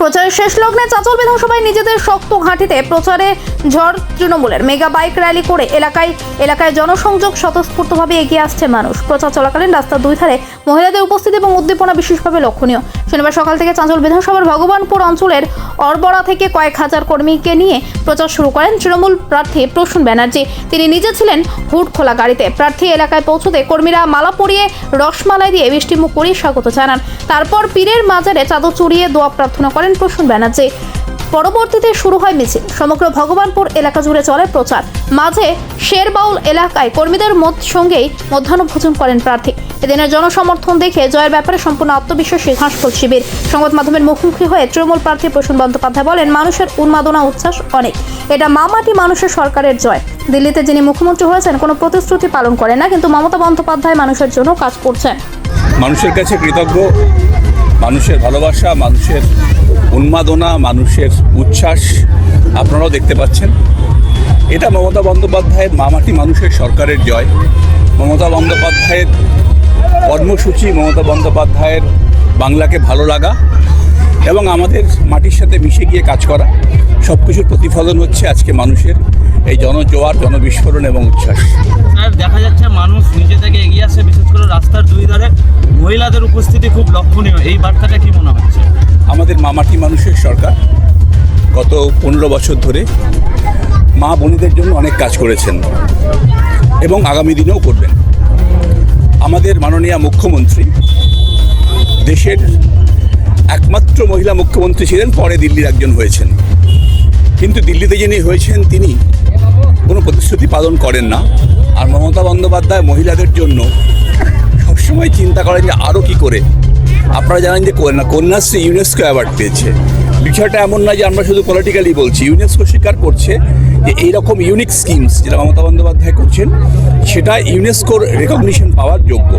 প্রচারের শেষ লগ্নে চাঁচল বিধানসভায় নিজেদের শক্ত ঘাঁটিতে প্রচারে ঝড় তৃণমূলের মেগা বাইক র্যালি করে এলাকায় জনসংযোগ স্বতঃস্ফূর্তভাবে এগিয়ে আসছে মানুষ। প্রচার চলাকালীন রাস্তার দুই ধারে মহিলাদের উপস্থিতি এবং উদ্দীপনা বিশেষভাবে লক্ষণীয়। শনিবার সকাল থেকে চাঁচল বিধানসভার ভগবানপুর অঞ্চলের অরবড়া থেকে কয়েক হাজার কর্মীকে নিয়ে প্রচার শুরু করেন তৃণমূল প্রার্থী প্রসূন ব্যানার্জি। তিনি নিজে ছিলেন হুড খোলা গাড়িতে। প্রার্থী এলাকায় পৌঁছতে কর্মীরা মালা পরিয়ে রসমালাই দিয়ে মিষ্টিমুখ করিয়ে স্বাগত জানান। তারপর পীরের মাজারে চাদর চড়িয়ে দোয়া প্রার্থনা করেন প্রসূন ব্যানার্জি। পরবর্তীতে শুরু হয় মিছিল। সমগ্র ভগবানপুর এলাকা জুড়ে চলে প্রচার। মাঝে শেরবাউল এলাকায় কর্মীদের সঙ্গেই মধ্যাহ্নভোজন করেন প্রার্থী। এদিনের জনসমর্থন দেখে জয়ের ব্যাপারে সম্পূর্ণ আত্মবিশ্বাসী ঘাসফুল শিবির। সংবাদ মাধ্যমের মুখোমুখি হয়ে তৃণমূল প্রার্থী প্রসূন বন্দ্যোপাধ্যায় বলেন, মানুষের উন্মাদনা উচ্ছ্বাস অনেক। এটা মামাটি মানুষের সরকারের জয়। দিল্লিতে যিনি মুখ্যমন্ত্রী হয়েছেন কোনো প্রতিশ্রুতি পালন করেন না, কিন্তু মমতা বন্দ্যোপাধ্যায় মানুষের জন্য কাজ করছেন। মানুষের কাছে কৃতজ্ঞ, মানুষের ভালোবাসা, মানুষের উন্মাদনা, মানুষের উচ্ছ্বাস আপনারাও দেখতে পাচ্ছেন। এটা মমতা বন্দ্যোপাধ্যায়ের মামাটি মানুষের সরকারের জয়। মমতা বন্দ্যোপাধ্যায়ের কর্মসূচি, মমতা বন্দ্যোপাধ্যায়ের বাংলাকে ভালো লাগা এবং আমাদের মাটির সাথে মিশে গিয়ে কাজ করা, সব কিছুর প্রতিফলন হচ্ছে আজকে মানুষের এই জনজোয়ার, জনবিস্ফোরণ এবং উচ্ছ্বাস। স্যার, দেখা যাচ্ছে মানুষ নিজে থেকে এগিয়ে আসে, বিশেষ করে রাস্তার দুই ধারে মহিলাদের উপস্থিতি খুব লক্ষণীয়। এই বার্তাটা কি মনে হচ্ছে? আমাদের মামাটি মানুষের সরকার গত 15 বছর ধরে মা বোনেদের জন্য অনেক কাজ করেছেন এবং আগামী দিনেও করবেন। আমাদের মাননীয় মুখ্যমন্ত্রী দেশের একমাত্র মহিলা মুখ্যমন্ত্রী ছিলেন, পরে দিল্লির একজন হয়েছেন। কিন্তু দিল্লিতে যিনি হয়েছেন তিনি কোনো প্রতিশ্রুতি পালন করেন না। আর মমতা বন্দ্যোপাধ্যায় মহিলাদের জন্য সবসময় চিন্তা করেন যে আরও কী করে। আপনারা জানেন যে কন্যাশ্রী ইউনেস্কো অ্যাওয়ার্ড পেয়েছে। বিষয়টা এমন নয় যে আমরা শুধু পলিটিক্যালি বলছি, ইউনেস্কো স্বীকার করছে যে এইরকম ইউনিক স্কিমস যেটা মমতা বন্দ্যোপাধ্যায় করছেন সেটা ইউনেস্কোর রেকগনিশন পাওয়ার যোগ্য।